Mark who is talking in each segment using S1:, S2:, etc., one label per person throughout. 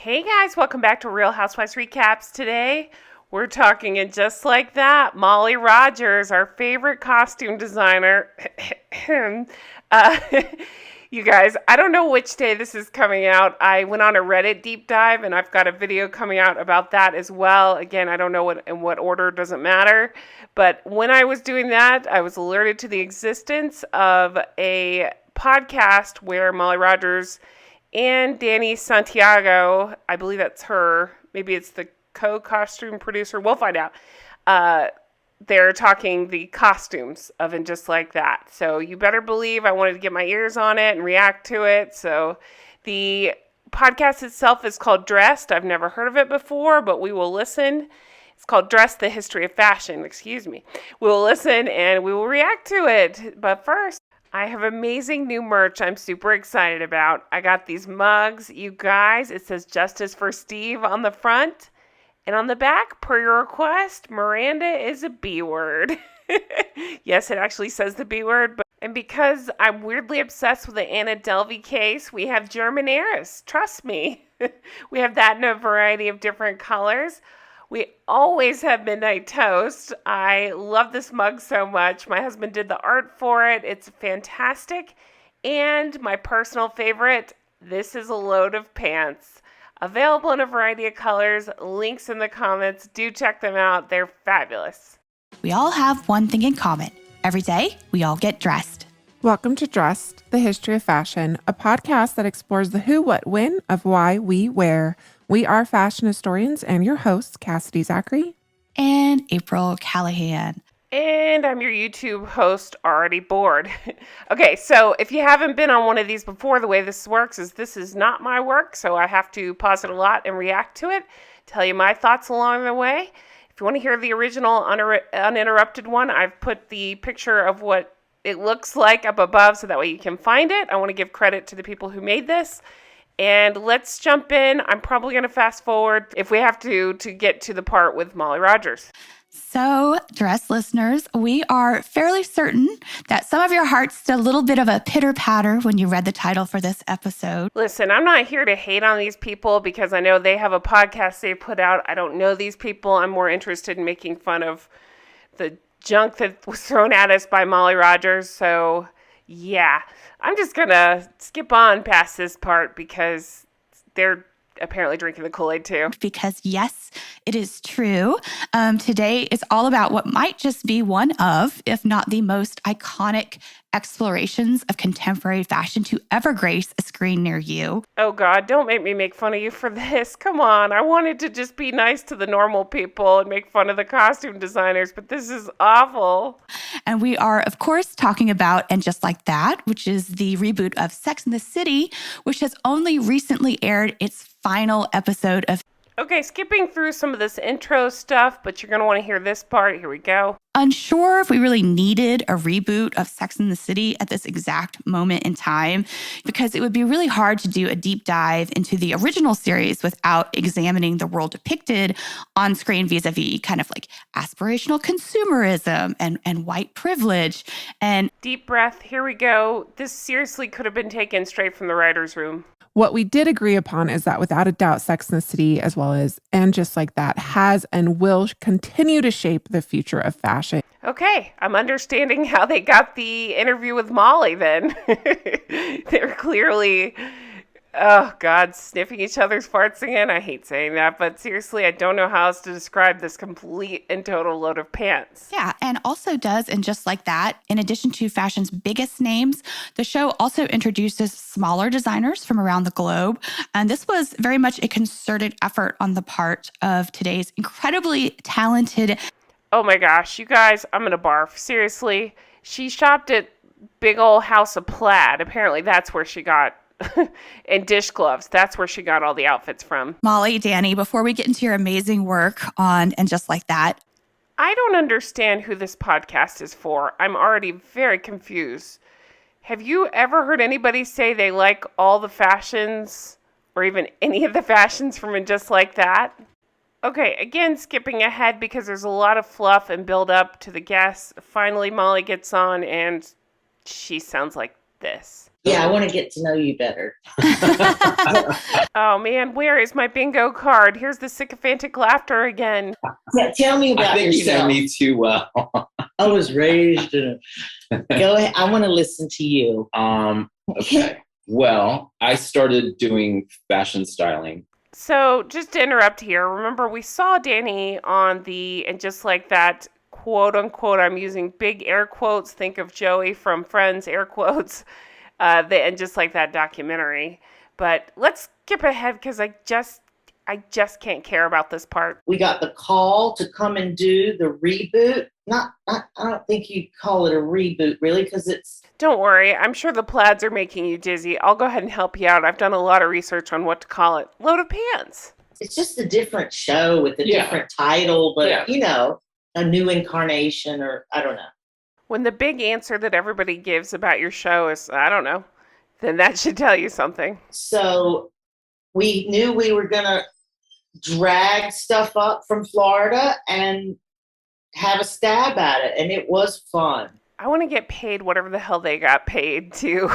S1: Hey guys, welcome back to Real Housewives Recaps. Today, we're talking in Just Like That, Molly Rogers, our favorite costume designer. You guys, I don't know which day this is coming out. I went on a Reddit deep dive, and I've got a video coming out about that as well. Again, I don't know in what order, doesn't matter. But when I was doing that, I was alerted to the existence of a podcast where Molly Rogers and Danny Santiago, I believe that's her, maybe it's the co-costume producer, we'll find out. They're talking the costumes of And Just Like That. So you better believe I wanted to get my ears on it and react to it. So the podcast itself is called Dressed. I've never heard of it before, but we will listen. It's called Dressed, the History of Fashion, excuse me. We will listen and we will react to it. But first, I have amazing new merch I'm super excited about. I got these mugs, you guys. It says Justice for Steve on the front. And on the back, per your request, Miranda is a B word. Yes, it actually says the B word. And because I'm weirdly obsessed with the Anna Delvey case, we have German Heiress. Trust me. We have that in a variety of different colors. We always have Midnight Toast. I love this mug so much. My husband did the art for it. It's fantastic. And my personal favorite, this is a load of pants. Available in a variety of colors. Links in the comments. Do check them out. They're fabulous.
S2: We all have one thing in common. Every day, we all get dressed.
S3: Welcome to Dressed, the History of Fashion, a podcast that explores the who, what, when of why we wear. We are fashion historians and your hosts, Cassidy Zachary
S2: and April Callahan.
S1: And I'm your YouTube host, already bored. Okay, so if you haven't been on one of these before, the way this works is this is not my work, so I have to pause it a lot and react to it, tell you my thoughts along the way. If you want to hear the original uninterrupted one, I've put the picture of what it looks like up above so that way you can find it. I want to give credit to the people who made this. And let's jump in. I'm probably going to fast forward if we have to get to the part with Molly Rogers.
S2: So, Dress listeners, we are fairly certain that some of your hearts did a little bit of a pitter-patter when you read the title for this episode.
S1: Listen, I'm not here to hate on these people because I know they have a podcast they put out. I don't know these people. I'm more interested in making fun of the junk that was thrown at us by Molly Rogers. So, yeah, I'm just going to skip on past this part because they're apparently drinking the Kool-Aid too.
S2: Because yes, it is true. Today is all about what might just be one of, if not the most iconic explorations of contemporary fashion to ever grace a screen near you.
S1: Oh God, don't make me make fun of you for this. Come on. I wanted to just be nice to the normal people and make fun of the costume designers, but this is awful.
S2: And we are, of course, talking about And Just Like That, which is the reboot of Sex and the City, which has only recently aired its final episode of.
S1: Okay, skipping through some of this intro stuff, but you're going to want to hear this part. Here we go.
S2: Unsure if we really needed a reboot of Sex and the City at this exact moment in time, because it would be really hard to do a deep dive into the original series without examining the world depicted on screen vis-a-vis kind of like aspirational consumerism and white privilege. And
S1: deep breath, here we go. This seriously could have been taken straight from the writer's room.
S3: What we did agree upon is that without a doubt, Sex and the City, as well as And Just Like That, has and will continue to shape the future of fashion.
S1: Okay, I'm understanding how they got the interview with Molly then. They're clearly, oh God, sniffing each other's farts again. I hate saying that, but seriously, I don't know how else to describe this complete and total load of pants.
S2: Yeah, and also does, and just like that, in addition to fashion's biggest names, the show also introduces smaller designers from around the globe. And this was very much a concerted effort on the part of today's incredibly talented.
S1: Oh my gosh, you guys, I'm gonna barf. Seriously, she shopped at Big Ol' House of Plaid. Apparently that's where she got and dish gloves. That's where she got all the outfits from.
S2: Molly, Danny, before we get into your amazing work on And Just Like That.
S1: I don't understand who this podcast is for. I'm already very confused. Have you ever heard anybody say they like all the fashions or even any of the fashions from And Just Like That? Okay, again, skipping ahead because there's a lot of fluff and build up to the guests. Finally, Molly gets on and she sounds like this?
S4: Yeah, I want to get to know you better.
S1: Oh man, where is my bingo card? Here's the sycophantic laughter again.
S4: Tell me about
S5: I think
S4: yourself.
S5: you know me too well.
S4: I was raised in Go ahead. I want to listen to you.
S5: Okay. Well, I started doing fashion styling.
S1: So just to interrupt here, remember we saw Danny on and just like that, quote unquote, I'm using big air quotes, think of Joey from Friends, air quotes, and just like that documentary. But let's skip ahead because I just can't care about this part.
S4: We got the call to come and do the reboot. I don't think you'd call it a reboot, really, because it's...
S1: Don't worry. I'm sure the plaids are making you dizzy. I'll go ahead and help you out. I've done a lot of research on what to call it. Load of pants.
S4: It's just a different show with a different title, but, a new incarnation, or I don't know.
S1: When the big answer that everybody gives about your show is, I don't know, then that should tell you something.
S4: So we knew we were going to drag stuff up from Florida and have a stab at it, and it was fun.
S1: I want to get paid whatever the hell they got paid to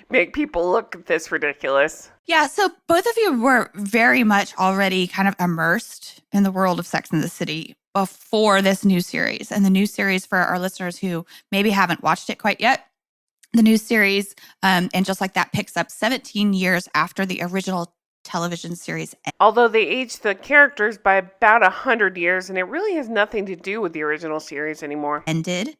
S1: make people look this ridiculous.
S2: Yeah, so both of you were very much already kind of immersed in the world of Sex and the City before this new series. And the new series, for our listeners who maybe haven't watched it quite yet, the new series, and just like that, picks up 17 years after the original television series.
S1: Although they aged the characters by about 100 years, and it really has nothing to do with the original series anymore.
S2: Ended.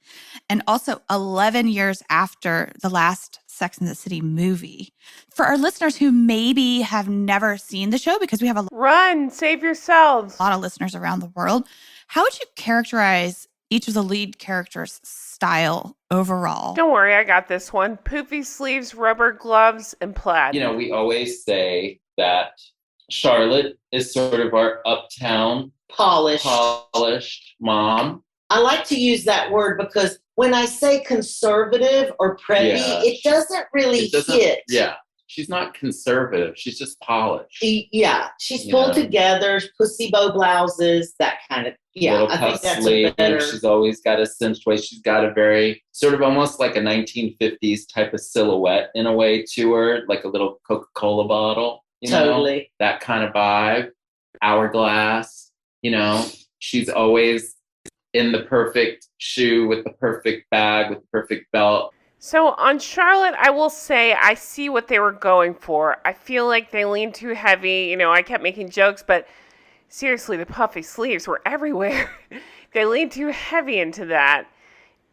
S2: And also 11 years after the last Sex and the City movie. For our listeners who maybe have never seen the show, because we have a
S1: Run, save yourselves.
S2: lot of listeners around the world, how would you characterize each of the lead characters' style overall?
S1: Don't worry, I got this one. Poofy sleeves, rubber gloves, and plaid.
S5: You know, we always say that Charlotte is sort of our uptown,
S4: Polished
S5: mom.
S4: I like to use that word because when I say conservative or preppy, it doesn't really hit.
S5: Yeah. She's not conservative. She's just polished.
S4: Yeah. She's pulled together, pussy bow blouses, that kind of. Yeah.
S5: Little
S4: I think
S5: puff
S4: that's
S5: sleeve.
S4: a better.
S5: She's always got a cinched waist. She's got a very sort of almost like a 1950s type of silhouette in a way to her, like a little Coca-Cola bottle. You know, that kind of vibe. Hourglass. You know, she's always in the perfect shoe with the perfect bag with the perfect belt.
S1: So on Charlotte, I will say I see what they were going for. I feel like they leaned too heavy. You know, I kept making jokes, but seriously, the puffy sleeves were everywhere. They leaned too heavy into that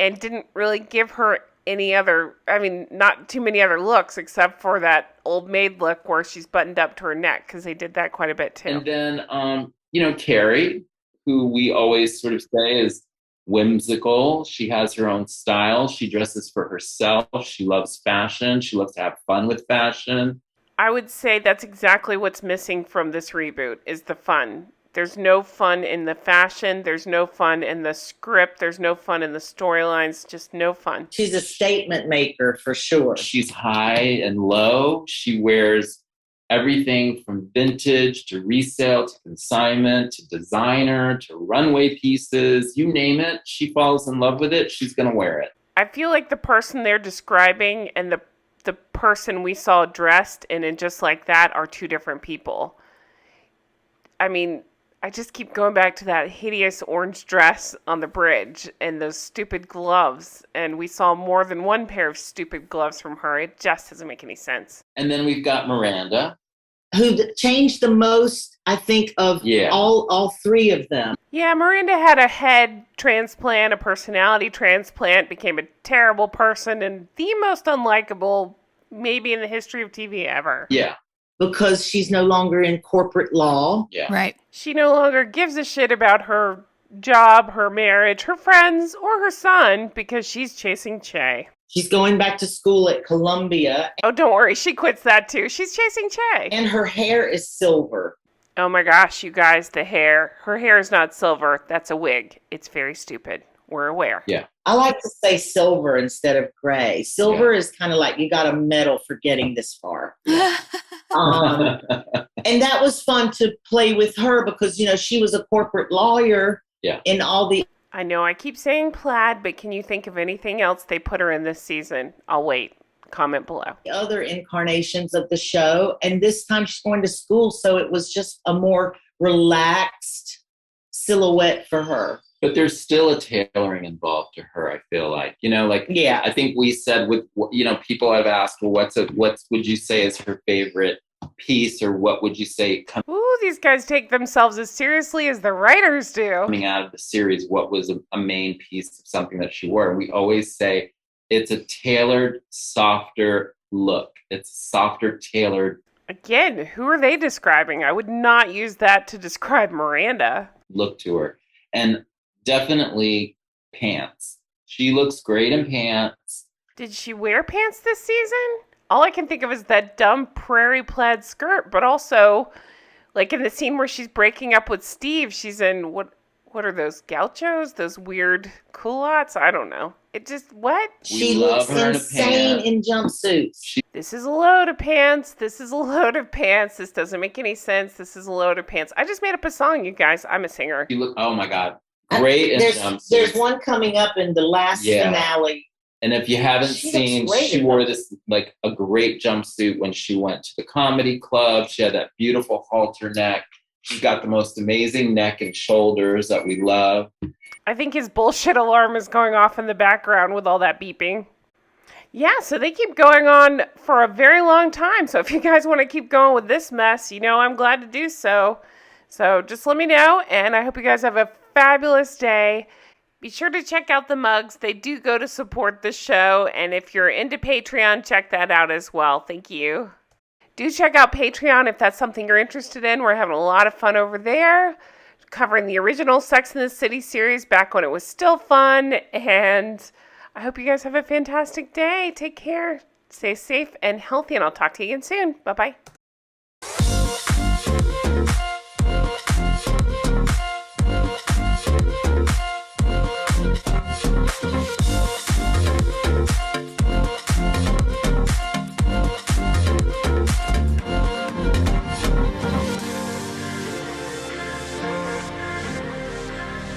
S1: and didn't really give her not too many other looks except for that old maid look where she's buttoned up to her neck, because they did that quite a bit too.
S5: And then, Carrie, who we always sort of say is whimsical. She has her own style. She dresses for herself. She loves fashion. She loves to have fun with fashion.
S1: I would say that's exactly what's missing from this reboot is the fun. There's no fun in the fashion. There's no fun in the script. There's no fun in the storylines. Just no fun.
S4: She's a statement maker for sure.
S5: She's high and low. She wears everything from vintage to resale to consignment to designer to runway pieces. You name it. She falls in love with it. She's going to wear it.
S1: I feel like the person they're describing and the person we saw dressed in just like that are two different people. I mean, I just keep going back to that hideous orange dress on the bridge and those stupid gloves. And we saw more than one pair of stupid gloves from her. It just doesn't make any sense.
S5: And then we've got Miranda,
S4: who changed the most, I think, of all three of them.
S1: Yeah, Miranda had a head transplant, a personality transplant, became a terrible person, and the most unlikable maybe in the history of TV ever.
S5: Yeah.
S4: Because she's no longer in corporate law.
S5: Yeah.
S2: Right.
S1: She no longer gives a shit about her job, her marriage, her friends, or her son because she's chasing Che.
S4: She's going back to school at Columbia.
S1: Oh, don't worry. She quits that too. She's chasing Che.
S4: And her hair is silver.
S1: Oh my gosh, you guys, the hair. Her hair is not silver. That's a wig. It's very stupid. We're aware.
S5: Yeah.
S4: I like to say silver instead of gray. Silver is kind of like you got a medal for getting this far. And that was fun to play with her because, she was a corporate lawyer in all the...
S1: I know I keep saying plaid, but can you think of anything else they put her in this season? I'll wait. comment below.
S4: Other incarnations of the show, and this time she's going to school, so it was just a more relaxed silhouette for her.
S5: But there's still a tailoring involved to her, I feel like.
S4: Yeah.
S5: I think we said people have asked, well, what would you say is her favorite piece, or what would you say
S1: Ooh, these guys take themselves as seriously as the writers do.
S5: Coming out of the series, what was a main piece of something that she wore? And we always say it's a tailored, softer look. It's softer, tailored.
S1: Again, who are they describing? I would not use that to describe Miranda.
S5: Look to her. And definitely pants. She looks great in pants.
S1: Did she wear pants this season? All I can think of is that dumb prairie plaid skirt, but also, like in the scene where she's breaking up with Steve, she's in, what are those, gauchos? Those weird culottes? I don't know. It just, what?
S4: She looks insane in jumpsuits.
S1: This is a load of pants. This is a load of pants. This doesn't make any sense. This is a load of pants. I just made up a song, you guys. I'm a singer.
S5: Oh my God. Great in jumpsuits.
S4: There's one coming up in the last finale.
S5: And if you haven't seen, she wore this like a great jumpsuit when she went to the comedy club. She had that beautiful halter neck. She's got the most amazing neck and shoulders that we love.
S1: I think his bullshit alarm is going off in the background with all that beeping. Yeah, so they keep going on for a very long time. So if you guys want to keep going with this mess, I'm glad to do so. So just let me know, and I hope you guys have a fabulous day. Be sure to check out the mugs. They do go to support the show. And if you're into Patreon, check that out as well. Thank you. Do check out Patreon if that's something you're interested in. We're having a lot of fun over there, covering the original Sex and the City series back when it was still fun. And I hope you guys have a fantastic day. Take care. Stay safe and healthy, and I'll talk to you again soon. Bye-bye.